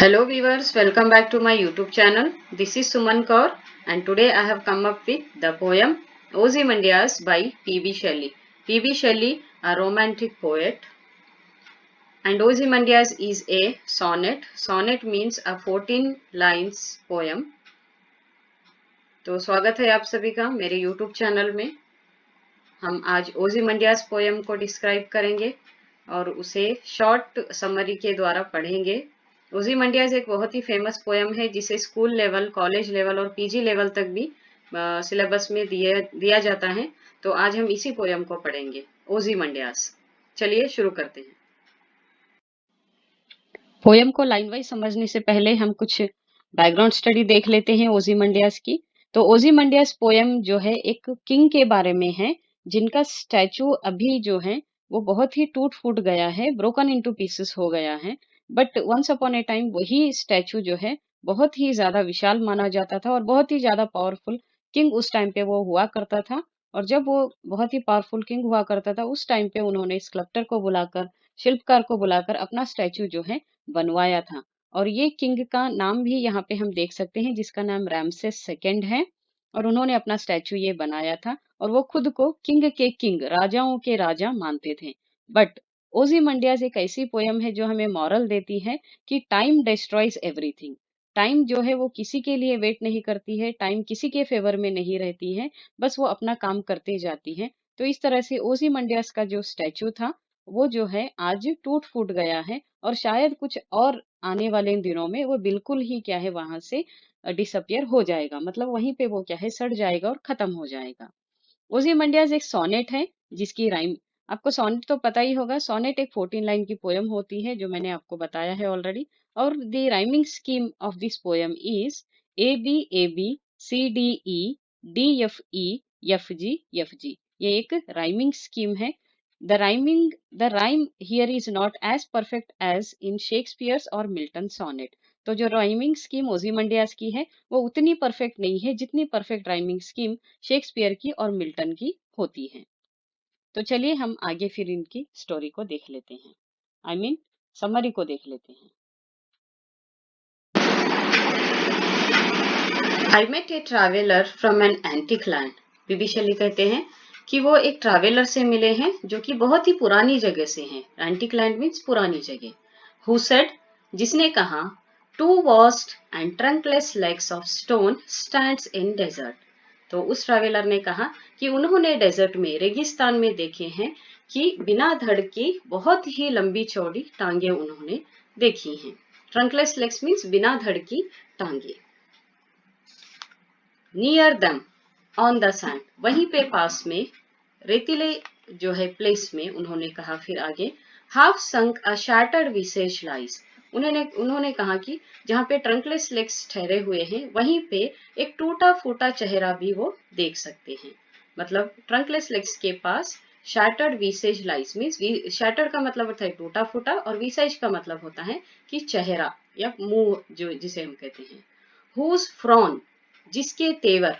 Hello viewers, welcome back to my YouTube channel. This is Suman Kaur and today I have come up with the poem Ozymandias by P.B. Shelley. P.B. Shelley, a romantic poet, and Ozymandias is a sonnet. Sonnet means a 14 lines poem. तो स्वागत है आप सभी का मेरे YouTube channel में। हम आज ओzymandias पोएम को डिस्क्राइब करेंगे और उसे शॉर्ट समरी के द्वारा पढ़ेंगे। ओzymandias एक बहुत ही फेमस पोएम है जिसे स्कूल लेवल, कॉलेज लेवल और पीजी लेवल तक भी सिलेबस में दिया जाता है। तो आज हम इसी पोएम को पढ़ेंगे, ओzymandias। चलिए शुरू करते हैं। पोएम को लाइन वाइज समझने से पहले हम कुछ बैकग्राउंड स्टडी देख लेते हैं ओzymandias की। तो ओzymandias पोएम जो है एक किंग के बारे में है जिनका स्टैचू अभी जो है वो बहुत ही टूट फूट गया है, ब्रोकन इनटू पीसेस हो गया है। But once upon a time वही स्टैचू जो है बहुत ही ज्यादा विशाल माना जाता था और बहुत ही ज्यादा पावरफुल किंग उस टाइम पे वो हुआ करता था। और जब वो बहुत ही पावरफुल किंग हुआ करता था उस टाइम पे उन्होंने स्कल्प्टर को बुलाकर, शिल्पकार को बुलाकर अपना स्टैचू जो है बनवाया था। और ये किंग का नाम भी यहाँ पे हम देख सकते हैं जिसका नाम रामसेस सेकंड है। और उन्होंने अपना स्टैचू ये बनाया था और वो खुद को किंग के किंग, राजाओं के राजा मानते थे। बट ओzymandias एक ऐसी पोयम है जो हमें मॉरल देती है कि टाइम डिस्ट्रॉयज एवरीथिंग। टाइम जो है वो किसी के लिए वेट नहीं करती है, टाइम किसी के फेवर में नहीं रहती है, बस वो अपना काम करते जाती है। तो इस तरह से ओzymandias का जो स्टैचू था वो जो है आज टूट फूट गया है और शायद कुछ और आने वाले दिनों में वो बिल्कुल ही क्या है वहां से डिसअपियर हो जाएगा, मतलब वहीं पे वो क्या है सड़ जाएगा और खत्म हो जाएगा। ओzymandias एक सोनेट है जिसकी राइम, आपको सोनेट तो पता ही होगा। सोनेट एक 14 लाइन की पोयम होती है जो मैंने आपको बताया है ऑलरेडी। और the rhyming scheme of this poem is A B C D E D F E F G F G. ये एक राइमिंग स्कीम है। The rhyme here is not as perfect as in Shakespeare's और Milton sonnet. तो जो rhyming scheme ओzymandias की है वो उतनी परफेक्ट नहीं है जितनी परफेक्ट राइमिंग स्कीम शेक्सपियर की और मिल्टन की होती है। तो चलिए हम आगे फिर इनकी स्टोरी को देख लेते हैं, आई मीन समरी को देख लेते हैं। I met a traveller from an antique land. PB Shelley कहते हैं कि वो एक ट्रैवलर से मिले हैं जो कि बहुत ही पुरानी जगह से हैं। एंटिक लैंड मीन्स पुरानी जगह। हु सेड, जिसने कहा, two vast and trunkless legs of stone stands in desert. तो उस ट्रैवलर ने कहा कि उन्होंने डेजर्ट में, रेगिस्तान में देखे हैं कि बिना धड़ की बहुत ही लंबी चौड़ी टांगे उन्होंने देखी हैं। ट्रंकलेस लेग्स मीन्स बिना धड़ की टांगे। Near them on the sand, वहीं पे पास में रेतीले जो है प्लेस में उन्होंने कहा फिर आगे, हाफ संक अ शैटर्ड विसेज लाइज। उन्होंने कहा कि जहाँ पे ट्रंकलेस लेग्स ठहरे हुए हैं वहीं पे एक टूटा फूटा चेहरा भी वो देख सकते हैं। मतलब ट्रंकलेस लेग्स के पास शैटर्ड विसेज लाइज मीन्स, शैटर्ड का मतलब होता है टूटा फूटा और विसेज का मतलब होता है कि चेहरा या मुंह जो जिसे हम कहते हैं। हुज फ्रॉन, जिसके तेवर,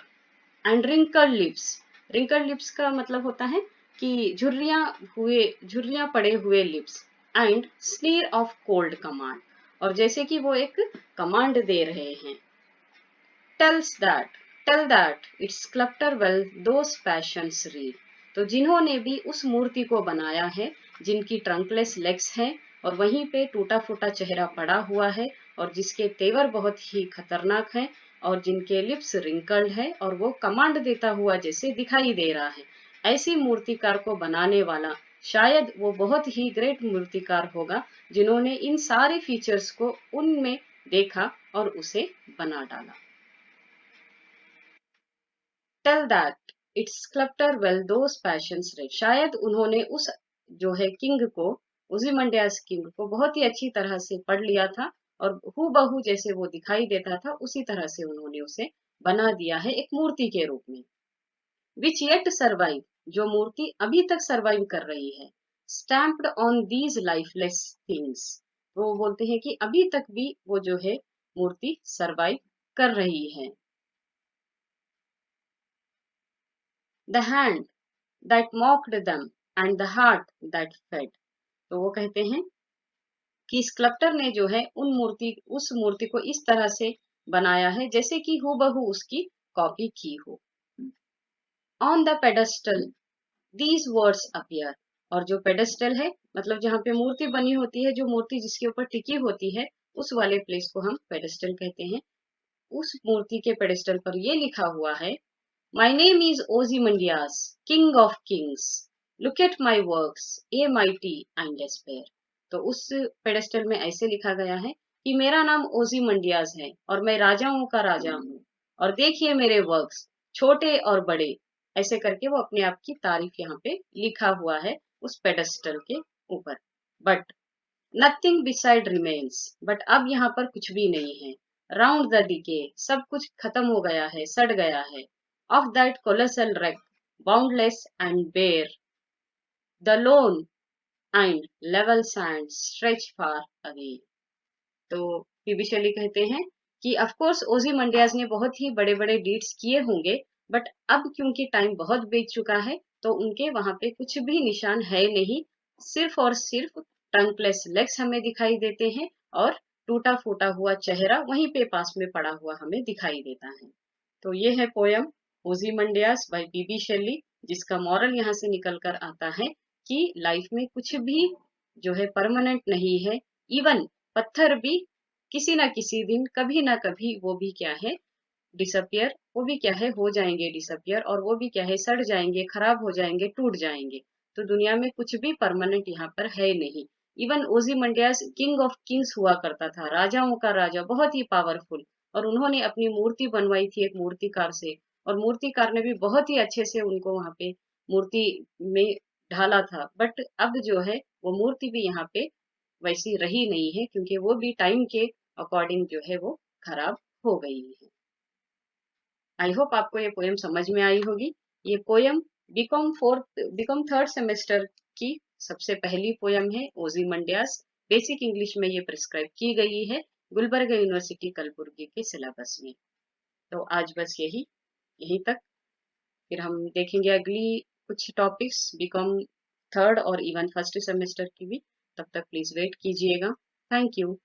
and wrinkle lips, wrinkle lips का मतलब होता है कि झुर्रियां पड़े हुए lips, and sneer of cold command, और जैसे कि वो एक कमांड दे रहे हैं। Tells that, tell that its sculptor well those passions read. तो जिन्होंने भी उस मूर्ति को बनाया है जिनकी ट्रंकलेस लेग्स हैं और वहीं पे टूटा फूटा चेहरा पड़ा हुआ है और जिसके तेवर बहुत ही खतरनाक है और जिनके लिप्स रिंकल्ड है और वो कमांड देता हुआ जैसे दिखाई दे रहा है, ऐसी मूर्तिकार को बनाने वाला शायद वो बहुत ही ग्रेट मूर्तिकार होगा जिन्होंने इन सारे फीचर्स को उनमें देखा और उसे बना डाला। Tell that its sculptor well those passions read, शायद उन्होंने उस जो है किंग को, ओzymandias किंग को बहुत ही अच्छी तरह से पढ़ लिया था और हूबहू जैसे वो दिखाई देता था उसी तरह से उन्होंने उसे बना दिया है एक मूर्ति के रूप में। विच येट सर्वाइव, जो मूर्ति अभी तक सर्वाइव कर रही है। Stamped on these lifeless things, वो बोलते हैं कि अभी तक भी वो जो है मूर्ति सर्वाइव कर रही है। The hand that mocked them and the heart that fed। तो वो कहते हैं कि स्कल्प्टर ने जो है उस मूर्ति को इस तरह से बनाया है जैसे कि हूबहू उसकी कॉपी की हो। On the pedestal these words appear, और जो पेडेस्टल है मतलब जहाँ पे मूर्ति बनी होती है, जो मूर्ति जिसके ऊपर टिकी होती है, उस वाले प्लेस को हम पेडेस्टल कहते हैं। उस मूर्ति के पेडेस्टल पर ये लिखा हुआ है, my name is Ozymandias, king of kings, look at my works, ye mighty and despair. तो उस पेडेस्टल में ऐसे लिखा गया है कि मेरा नाम ओजीमंडियास है और मैं राजाओं का राजा हूँ, और देखिए मेरे वर्क्स, छोटे और बड़े, ऐसे करके वो अपने आप की तारीफ यहाँ पे लिखा हुआ है उस पेडेस्टल के ऊपर। But nothing beside remains, but अब यहाँ पर कुछ भी नहीं है। राउंड द डिके, सब कुछ खत्म हो गया है, सड़ गया है। Of that colossal wreck, boundless and bare, the lone and level sand stretch far away. तो पीबी शैली कहते हैं कि ऑफ कोर्स ओzymandias ने बहुत ही बड़े बड़े डीड्स किए होंगे, बट अब क्योंकि टाइम बहुत बीत चुका है तो उनके वहां पे कुछ भी निशान है नहीं, सिर्फ और सिर्फ टंगलेस लेग्स हमें दिखाई देते हैं और टूटा फूटा हुआ चेहरा वहीं पे पास में पड़ा हुआ हमें दिखाई देता है। तो ये है पोयम ओzymandias बाय पीबी शैली, जिसका मॉरल यहाँ से निकल कर आता है कि लाइफ में कुछ भी जो है परमानेंट नहीं है। इवन पत्थर भी किसी ना किसी दिन कभी ना कभी वो भी क्या है, डिसअपियर, वो भी क्या है, हो जाएंगे डिसअपियर, और वो भी क्या है, सड़ जाएंगे, खराब हो जाएंगे, टूट जाएंगे। तो दुनिया में कुछ भी परमानेंट यहाँ पर है नहीं। इवन ओzymandias किंग ऑफ किंग्स हुआ करता था, राजाओं का राजा, बहुत ही पावरफुल, और उन्होंने अपनी मूर्ति बनवाई थी एक मूर्तिकार से, और मूर्तिकार ने भी बहुत ही अच्छे से उनको वहां पे मूर्ति में ढाला था। बट अब जो है वो मूर्ति भी यहाँ पे वैसी रही नहीं है, क्योंकि वो भी टाइम के अकॉर्डिंग जो है वो खराब हो गई है। आई होप आपको ये पोयम समझ में आई होगी। ये पोयम बीकॉम थर्ड सेमेस्टर की सबसे पहली पोयम है ओzymandias। बेसिक इंग्लिश में ये प्रिस्क्राइब की गई है गुलबर्गा यूनिवर्सिटी कलबुर्गी के सिलेबस में। तो आज बस यहीं तक। फिर हम देखेंगे अगली कुछ टॉपिक्स बीकॉम थर्ड और इवन फर्स्ट सेमेस्टर की भी। तब तक प्लीज वेट कीजिएगा। Thank you.